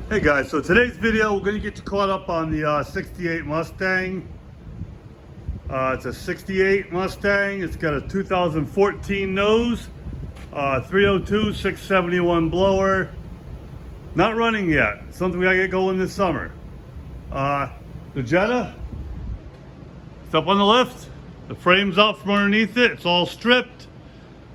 Hey guys, so today's video we're going to get you caught up on the 68 Mustang. It's a 68 Mustang. It's got a 2014 nose, 302 671 blower. Not running yet. Something we gotta get going this summer. The Jetta, it's up on the lift. The frame's out from underneath it. It's all stripped.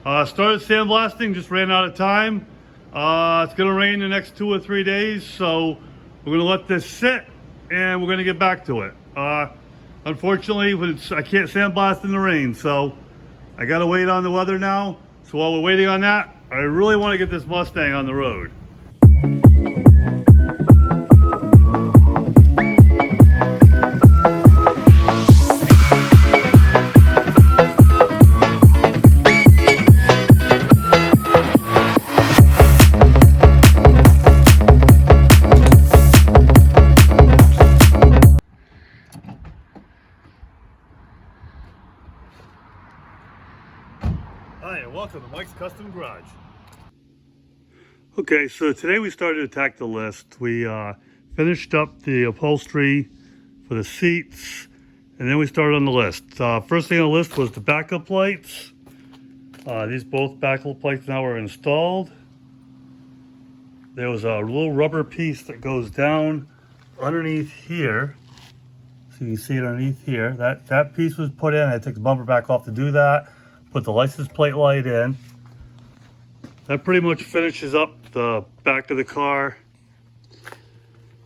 Started sandblasting, just ran out of time. It's gonna rain the next 2 or 3 days, so we're gonna let this sit and we're gonna get back to it. Unfortunately, I can't sandblast in the rain, so I gotta wait on the weather now. So while we're waiting on that, I really wanna get this Mustang on the road. Hi, and welcome to Mike's Custom Garage. Okay, so today we started to attack the list. We finished up the upholstery for the seats, and then we started on the list. First thing on the list was the backup lights. These both backup lights now are installed. There was a little rubber piece that goes down underneath here. So you can see it underneath here. That piece was put in. I took the bumper back off to do that. Put the license plate light in. That pretty much finishes up the back of the car.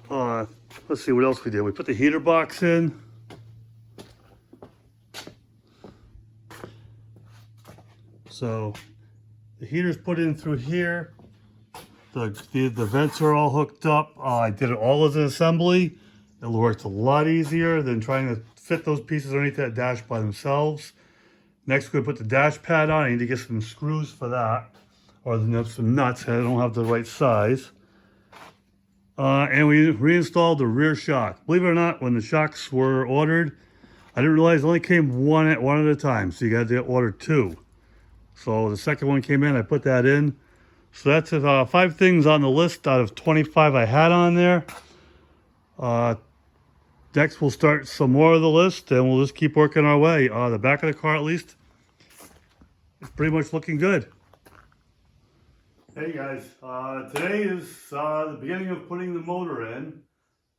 Let's see what else we did. We put the heater box in. So the heater's put in through here. The vents are all hooked up. I did it all as an assembly. It worked a lot easier than trying to fit those pieces underneath that dash by themselves. Next, we're going to put the dash pad on. I need to get some screws for that, or some nuts. I don't have the right size. And we reinstalled the rear shock. Believe it or not, when the shocks were ordered, I didn't realize it only came one at a time, so you got to order two. So the second one came in, I put that in. So that's 5 things on the list out of 25 I had on there. Next, we'll start some more of the list, and we'll just keep working our way. The back of the car, at least, is pretty much looking good. Hey guys, today is the beginning of putting the motor in.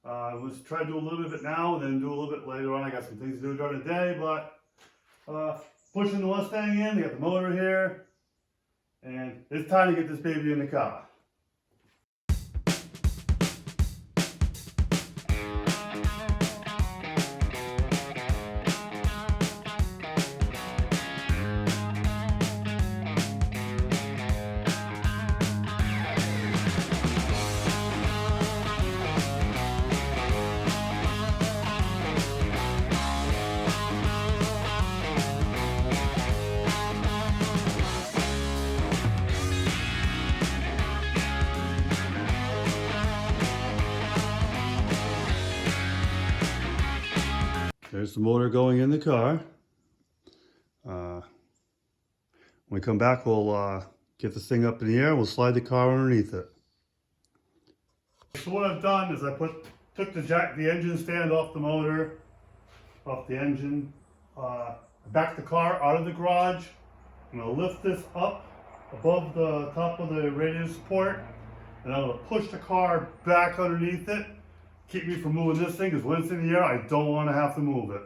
Let's try to do a little bit of it now, and then do a little bit later on. I got some things to do during the day, but pushing the Mustang in, we got the motor here, and it's time to get this baby in the car. There's the motor going in the car. When we come back, we'll get this thing up in the air and we'll slide the car underneath it. So what I've done is I took the engine stand off the motor, off the engine, backed the car out of the garage. I'm going to lift this up above the top of the radiator support, and I'm going to push the car back underneath it. Keep me from moving this thing, because when it's in the air, I don't want to have to move it.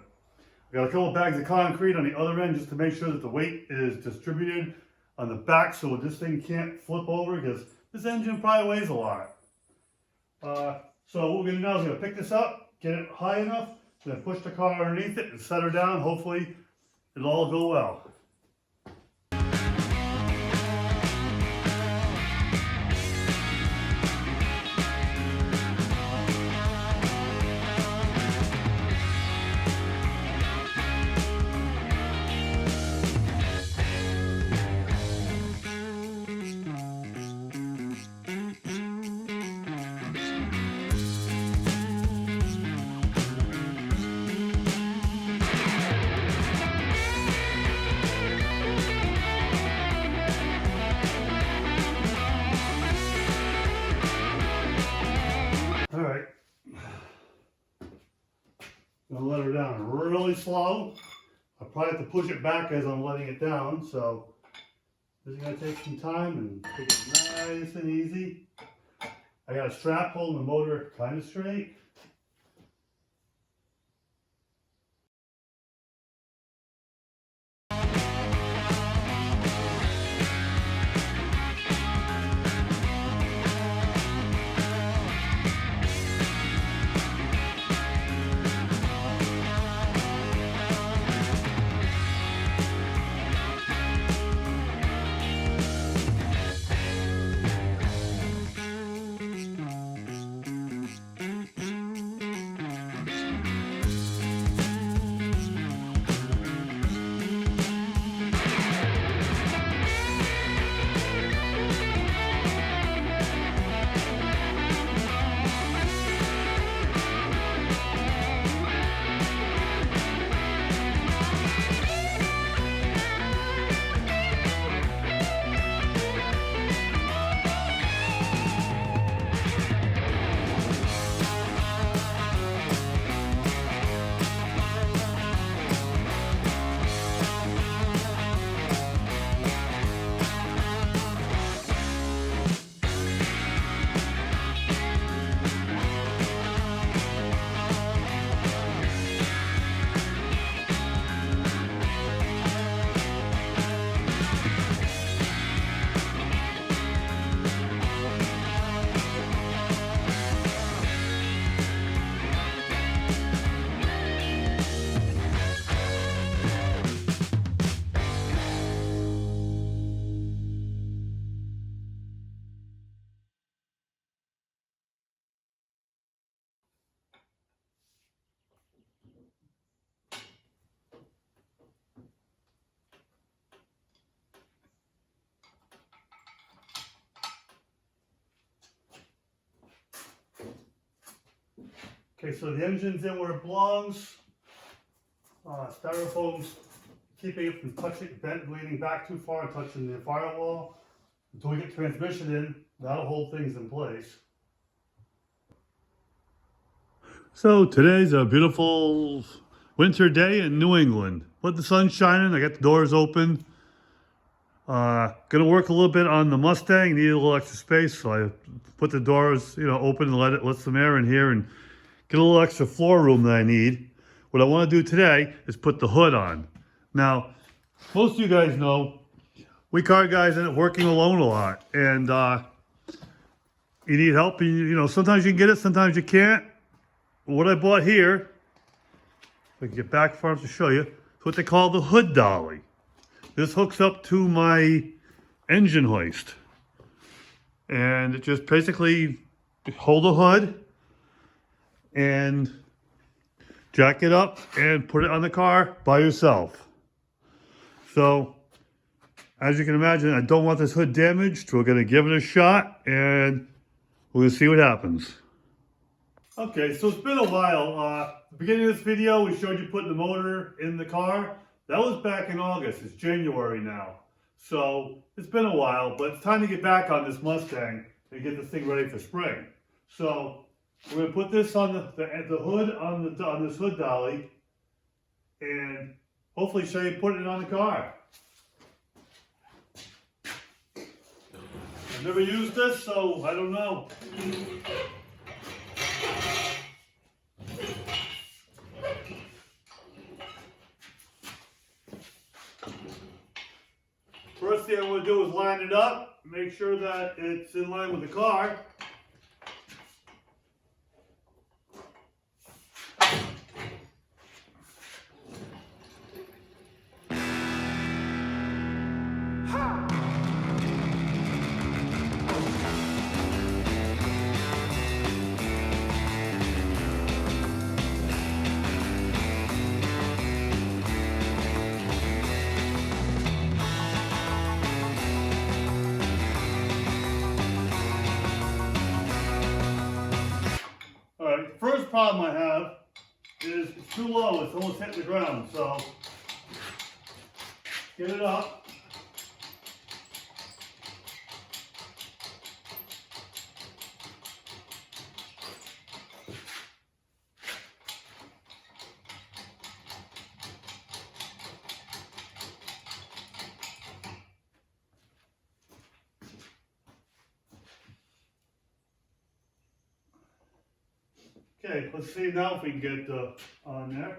I got a couple of bags of concrete on the other end just to make sure that the weight is distributed on the back so this thing can't flip over, because this engine probably weighs a lot. So what we're going to do now is we're going to pick this up, get it high enough, then push the car underneath it and set her down. Hopefully it'll all go well. gonna let her down really slow. I'll probably have to push it back as I'm letting it down, so this is gonna take some time and take it nice and easy. I got a strap holding the motor kind of straight. Okay, so the engine's in where it belongs. Styrofoam's keeping it from leaning back too far and touching the firewall. Until we get transmission in, that'll hold things in place. So today's a beautiful winter day in New England. With the sun shining, I got the doors open. Gonna work a little bit on the Mustang, need a little extra space, so I put the doors, open and let some air in here and get a little extra floor room that I need. What I want to do today is put the hood on. Now, most of you guys know, we car guys end up working alone a lot, and you need help. Sometimes you can get it, sometimes you can't. What I bought here, if I can get back far enough to show you, is what they call the hood dolly. This hooks up to my engine hoist, and it just basically hold the hood and jack it up and put it on the car by yourself. So, as you can imagine, I don't want this hood damaged. We're gonna give it a shot and we're gonna see what happens. Okay, so it's been a while. The beginning of this video, we showed you putting the motor in the car. That was back in August. It's January now. So it's been a while, but it's time to get back on this Mustang and get this thing ready for spring. So we're going to put this on the hood on this hood dolly and hopefully show you putting it on the car. I've never used this, so I don't know. First thing I'm going to do is line it up, make sure that it's in line with the car. Alright, the first problem I have is it's too low, it's almost hitting the ground, so get it up. Okay, let's see now if we can get on there.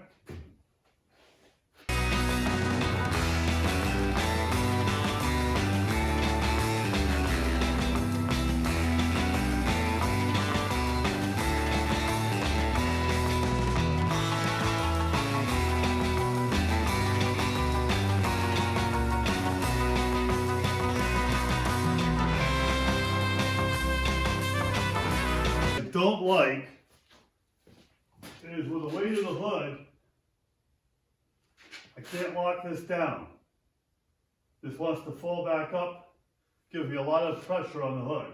Don't like is with the weight of the hood, I can't lock this down. This wants to fall back up, give me a lot of pressure on the hood.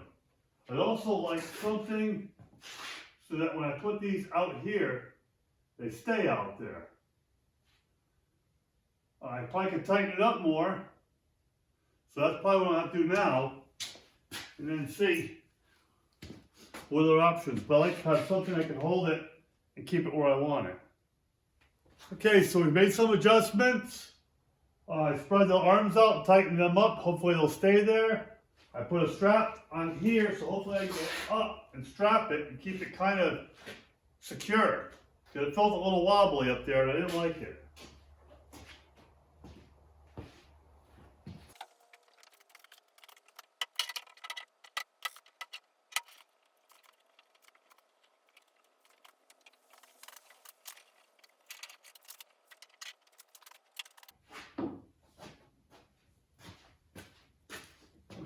I'd also like something so that when I put these out here, they stay out there. I probably could tighten it up more, so that's probably what I'll have to do now, and then see what other options. But I like to have something that can hold it and keep it where I want it. Okay, so we made some adjustments. I spread the arms out and tighten them up. Hopefully they'll stay there. I put a strap on here, so hopefully I can get up and strap it and keep it kind of secure. Because it felt a little wobbly up there and I didn't like it.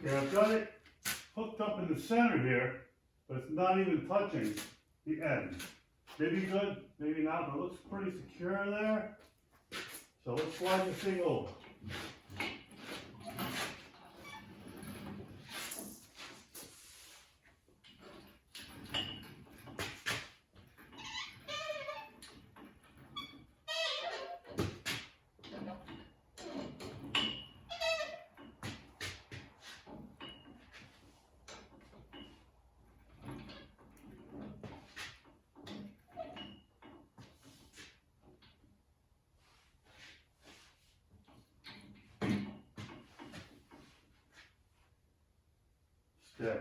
Okay, I've got it hooked up in the center here, but it's not even touching the end. Maybe good, maybe not, but it looks pretty secure there. So let's slide this thing over. Okay.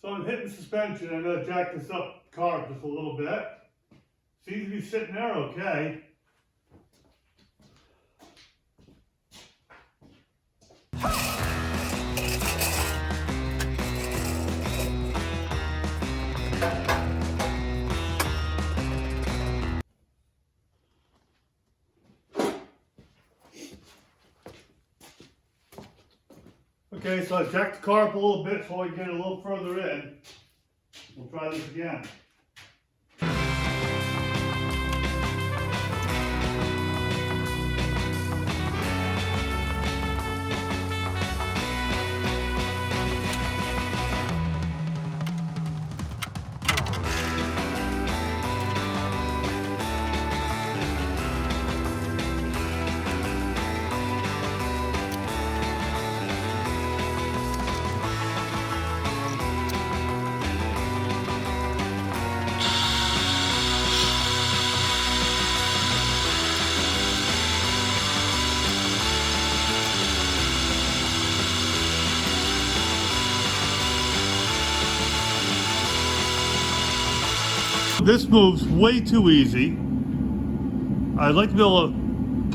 So I'm hitting suspension. I'm going to jack this up car just a little bit. Seems to be sitting there okay. Okay, so I jacked the car up a little bit so I can get it a little further in. We'll try this again. this moves way too easy. I'd like to be able to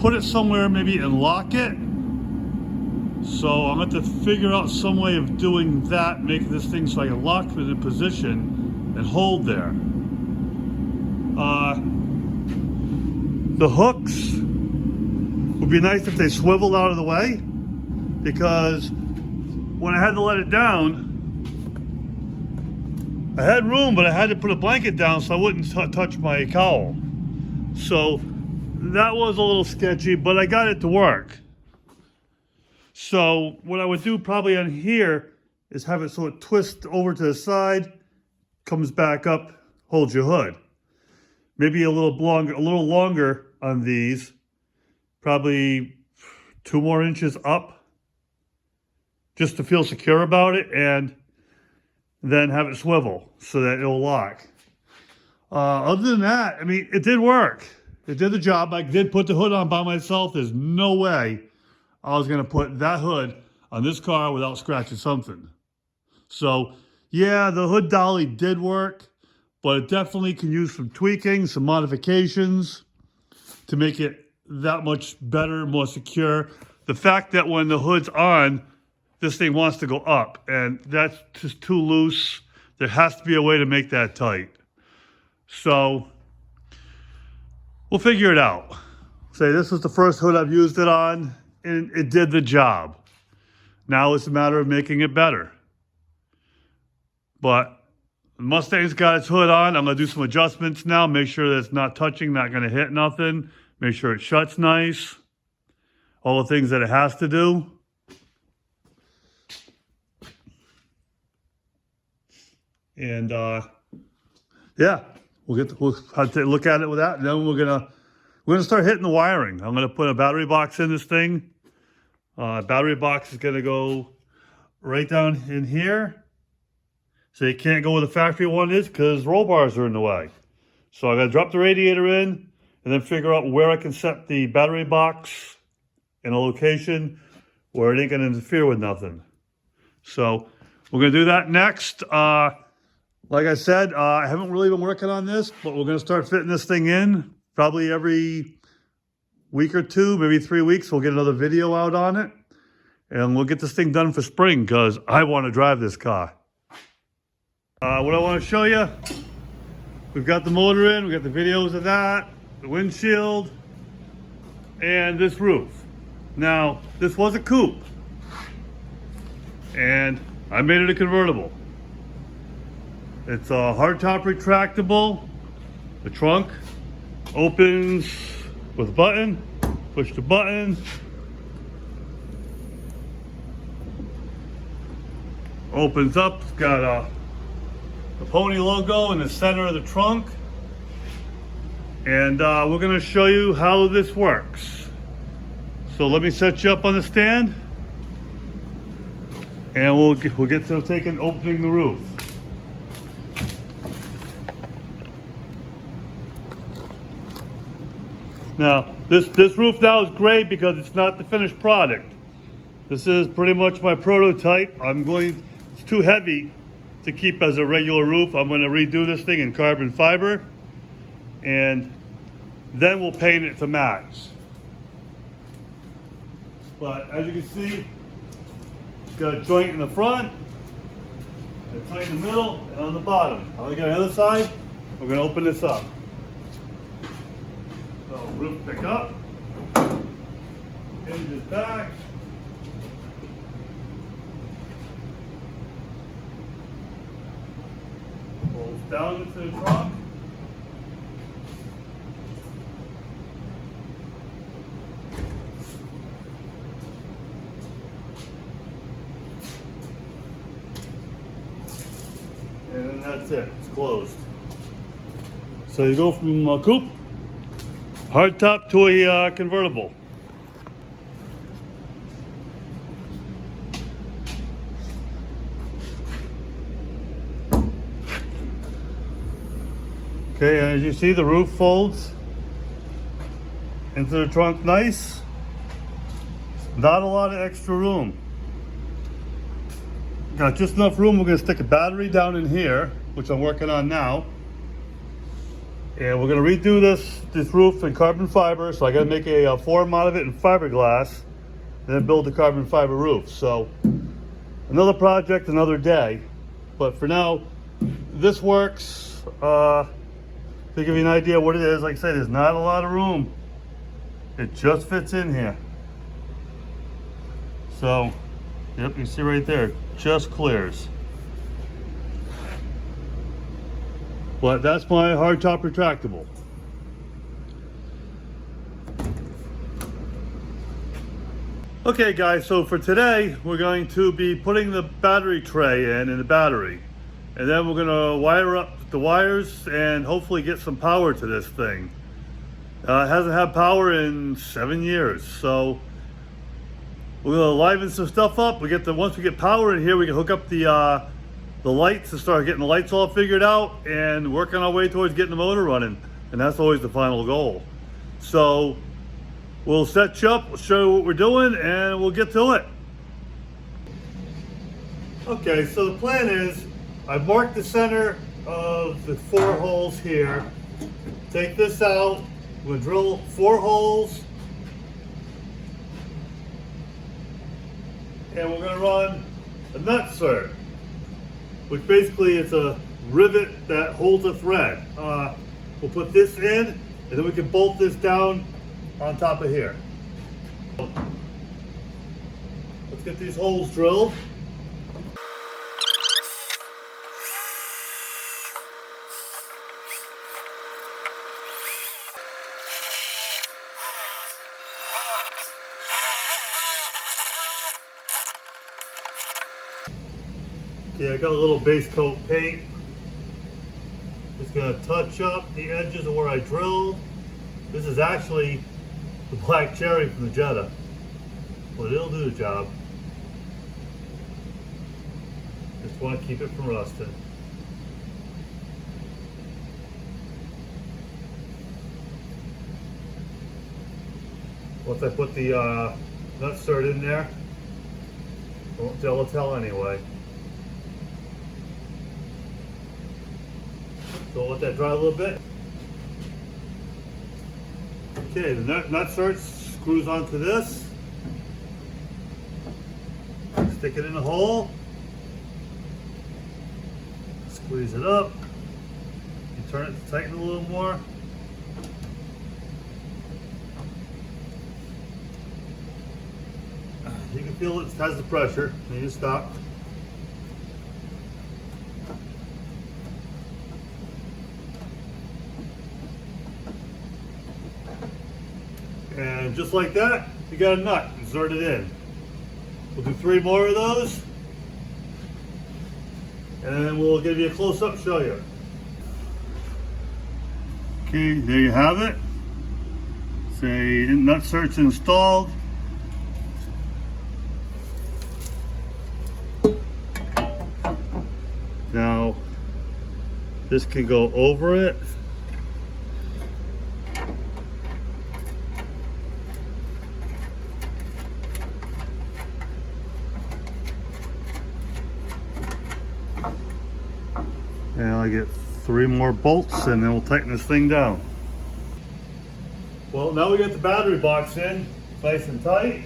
put it somewhere maybe and lock it. So I'm going to have to figure out some way of doing that, making this thing so I can lock it in position and hold there. The hooks would be nice if they swiveled out of the way, because when I had to let it down, I had room, but I had to put a blanket down so I wouldn't touch my cowl. So that was a little sketchy, but I got it to work. So what I would do probably on here is have it so it twists over to the side, comes back up, holds your hood. Maybe a little longer on these, probably 2 more inches up, just to feel secure about it, and then have it swivel so that it'll lock. Other than that, I mean, it did work. It did the job. I did put the hood on by myself. There's no way I was going to put that hood on this car without scratching something. So, yeah, the hood dolly did work, but it definitely can use some tweaking, some modifications to make it that much better, more secure. The fact that when the hood's on, this thing wants to go up, and that's just too loose. There has to be a way to make that tight. So we'll figure it out. Say this is the first hood I've used it on, and it did the job. Now it's a matter of making it better. But the Mustang's got its hood on. I'm gonna do some adjustments now, make sure that it's not touching, not gonna hit nothing, make sure it shuts nice, all the things that it has to do. And yeah, we'll have to look at it with that, and then we're gonna start hitting the wiring. I'm gonna put a battery box in this thing. Battery box is gonna go right down in here. So you can't go where the factory one is because roll bars are in the way. So I gotta drop the radiator in and then figure out where I can set the battery box in a location where it ain't gonna interfere with nothing. So we're gonna do that next. Like I said, I haven't really been working on this, but we're gonna start fitting this thing in probably every week or two, maybe 3 weeks. We'll get another video out on it, and we'll get this thing done for spring because I want to drive this car. What I want to show you, we've got the motor in, we got the videos of that, the windshield, and this roof. Now, this was a coupe, and I made it a convertible. It's a hardtop retractable. The trunk opens with a button. Push the button. Opens up. It's got the pony logo in the center of the trunk. And we're going to show you how this works. So let me set you up on the stand, and we'll get to opening the roof. Now, this roof now is great because it's not the finished product. This is pretty much my prototype. It's too heavy to keep as a regular roof. I'm going to redo this thing in carbon fiber, and then we'll paint it to match. But as you can see, it's got a joint in the front, a joint in the middle, and on the bottom. I'll get on the other side. We're going to open this up. So roof pick up, hinges back, pulls down into the trunk, and then that's it, it's closed. So you go from a coupe, hardtop, to a convertible. Okay, and as you see, the roof folds into the trunk nice. Not a lot of extra room. Got just enough room. We're going to stick a battery down in here, which I'm working on now. And we're gonna redo this roof in carbon fiber. So I gotta make a form out of it in fiberglass, and then build the carbon fiber roof. So another project, another day. But for now, this works. To give you an idea what it is, like I said, there's not a lot of room. It just fits in here. So, yep, you see right there, just clears. But that's my hardtop retractable. Okay guys, so for today, we're going to be putting the battery tray in the battery. And then we're gonna wire up the wires and hopefully get some power to this thing. It hasn't had power in 7 years, so we're gonna liven some stuff up. Once we get power in here, we can hook up the lights and start getting the lights all figured out and working our way towards getting the motor running. And that's always the final goal. So we'll set you up, we'll show you what we're doing, and we'll get to it. Okay, so the plan is, I've marked the center of the 4 holes here. Take this out, we'll drill 4 holes, and we're gonna run a nut cert, which basically is a rivet that holds a thread. We'll put this in, and then we can bolt this down on top of here. Let's get these holes drilled. Okay, I got a little base coat paint. Just gonna touch up the edges of where I drilled. This is actually the black cherry from the Jetta, but it'll do the job. Just want to keep it from rusting. Once I put the nut cert in there, I won't be able to tell anyway. So I'll let that dry a little bit. Okay, the nut cert screws onto this. Stick it in the hole. Squeeze it up. You turn it to tighten a little more. You can feel it has the pressure. You just stop. And just like that, you got a nut. Insert it in. We'll do 3 more of those, and then we'll give you a close-up, show you. Okay, there you have it. Say nut cert's installed. Now, this can go over it. And I get 3 more bolts, and then we'll tighten this thing down. Well, now we got the battery box in, nice and tight.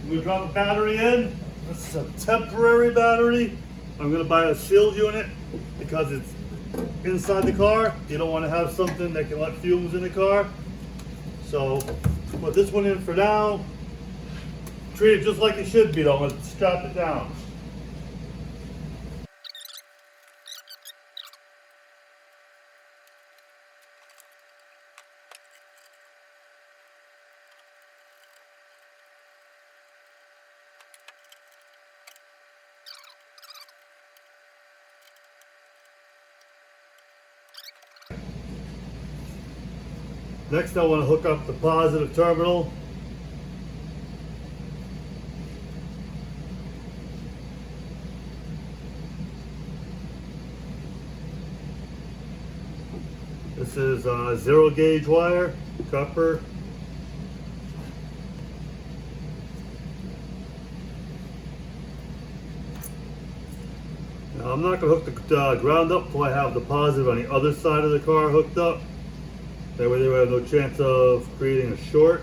We drop the battery in. This is a temporary battery. I'm gonna buy a sealed unit because it's inside the car. You don't want to have something that can let fumes in the car. So put this one in for now. Treat it just like it should be though, and strap it down. Next, I want to hook up the positive terminal. This is 0 gauge wire, copper. Now, I'm not going to hook the ground up until I have the positive on the other side of the car hooked up. That way they will have no chance of creating a short.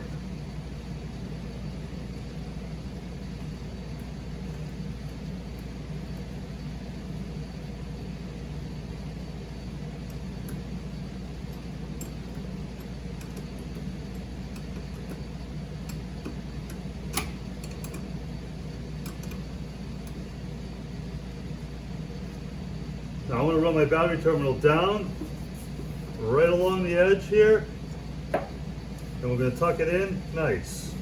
Now I'm going to run my battery terminal down right along the edge here, and we're going to tuck it in nice.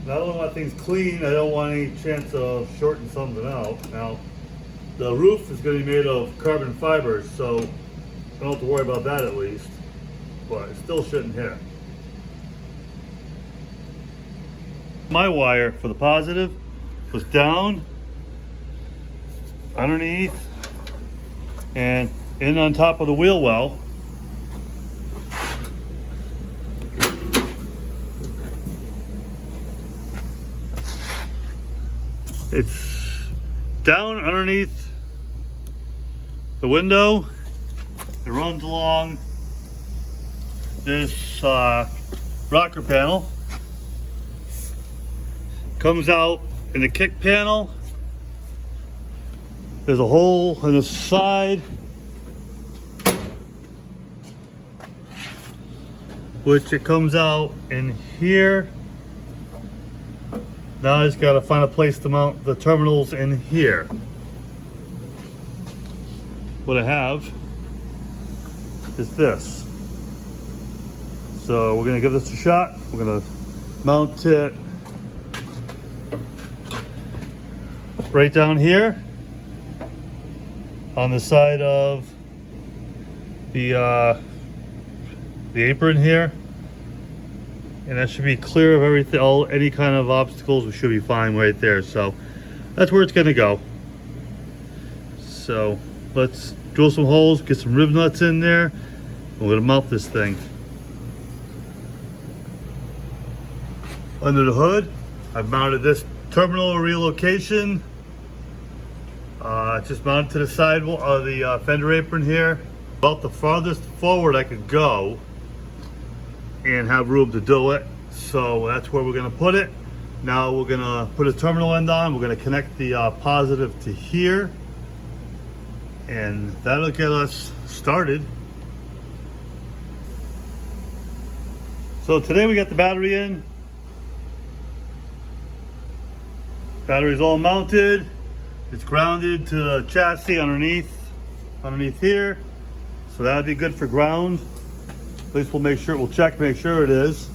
Now I don't want things clean, I don't want any chance of shorting something out. Now the roof is going to be made of carbon fibers, so I don't have to worry about that at least, but it still shouldn't hit. My wire for the positive was down, underneath, and in on top of the wheel well. It's down underneath the window. It runs along this rocker panel. Comes out in the kick panel. There's a hole on the side, which it comes out in here. Now I just gotta find a place to mount the terminals in here. What I have is this. So we're gonna give this a shot. We're gonna mount it right down here on the side of the apron here, and that should be clear of everything, any kind of obstacles. We should be fine right there. So that's where it's gonna go. So let's drill some holes, get some rib nuts in there. We're gonna mount this thing. Under the hood, I've mounted this terminal relocation. Just mounted to the side of the fender apron here. About the farthest forward I could go and have room to do it. So that's where we're gonna put it. Now we're gonna put a terminal end on. We're gonna connect the positive to here, and that'll get us started. So today we got the battery in. Battery's all mounted. It's grounded to the chassis underneath here. So that'd be good for ground. At least we'll make sure, we'll check, make sure it is.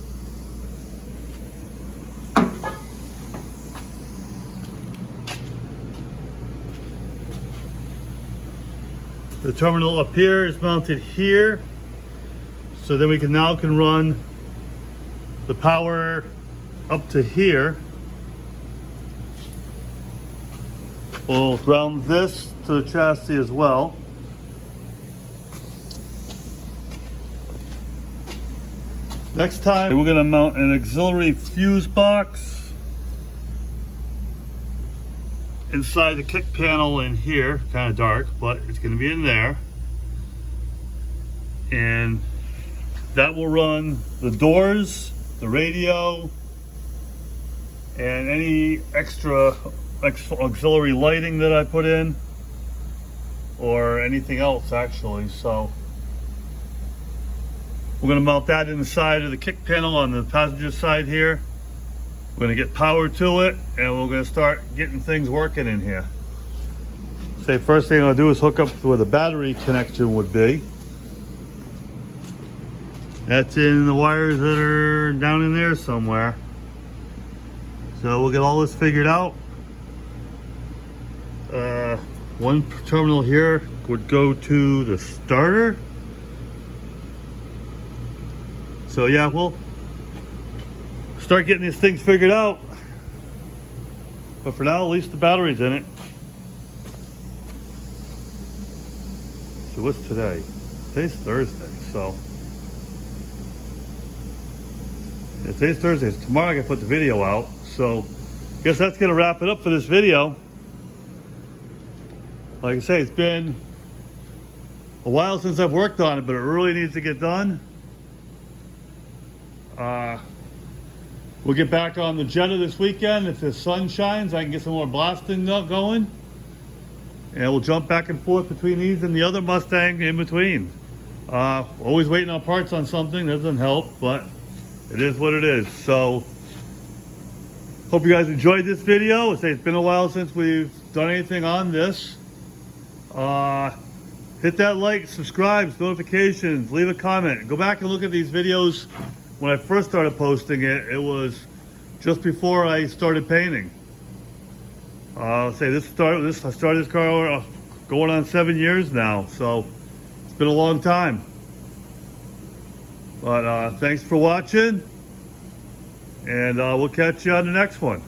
The terminal up here is mounted here. So then we can run the power up to here. We'll ground this to the chassis as well. Next time, we're gonna mount an auxiliary fuse box inside the kick panel in here. Kind of dark, but it's gonna be in there. And that will run the doors, the radio, and any extra auxiliary lighting that I put in, or anything else actually. So we're going to mount that in the side of the kick panel on the passenger side here. We're going to get power to it, and we're going to start getting things working in here. Say first thing I'll do is hook up where the battery connection would be. That's in the wires that are down in there somewhere. So we'll get all this figured out. One terminal here would go to the starter. So yeah, we'll start getting these things figured out. But for now, at least the battery's in it. So what's today? Today's Thursday, so Today's Thursday. Tomorrow I can put the video out. So I guess that's gonna wrap it up for this video. Like I say, it's been a while since I've worked on it, but it really needs to get done. We'll get back on the Jetta this weekend. If the sun shines, I can get some more blasting going. And we'll jump back and forth between these and the other Mustang in between. Always waiting on parts on something. That doesn't help, but it is what it is. So, hope you guys enjoyed this video. I say it's been a while since we've done anything on this. Hit that like, subscribe, notifications, leave a comment. Go back and look at these videos. When I first started posting it, it was just before I started painting. I started this car going on 7 years now, so it's been a long time. But thanks for watching, and we'll catch you on the next one.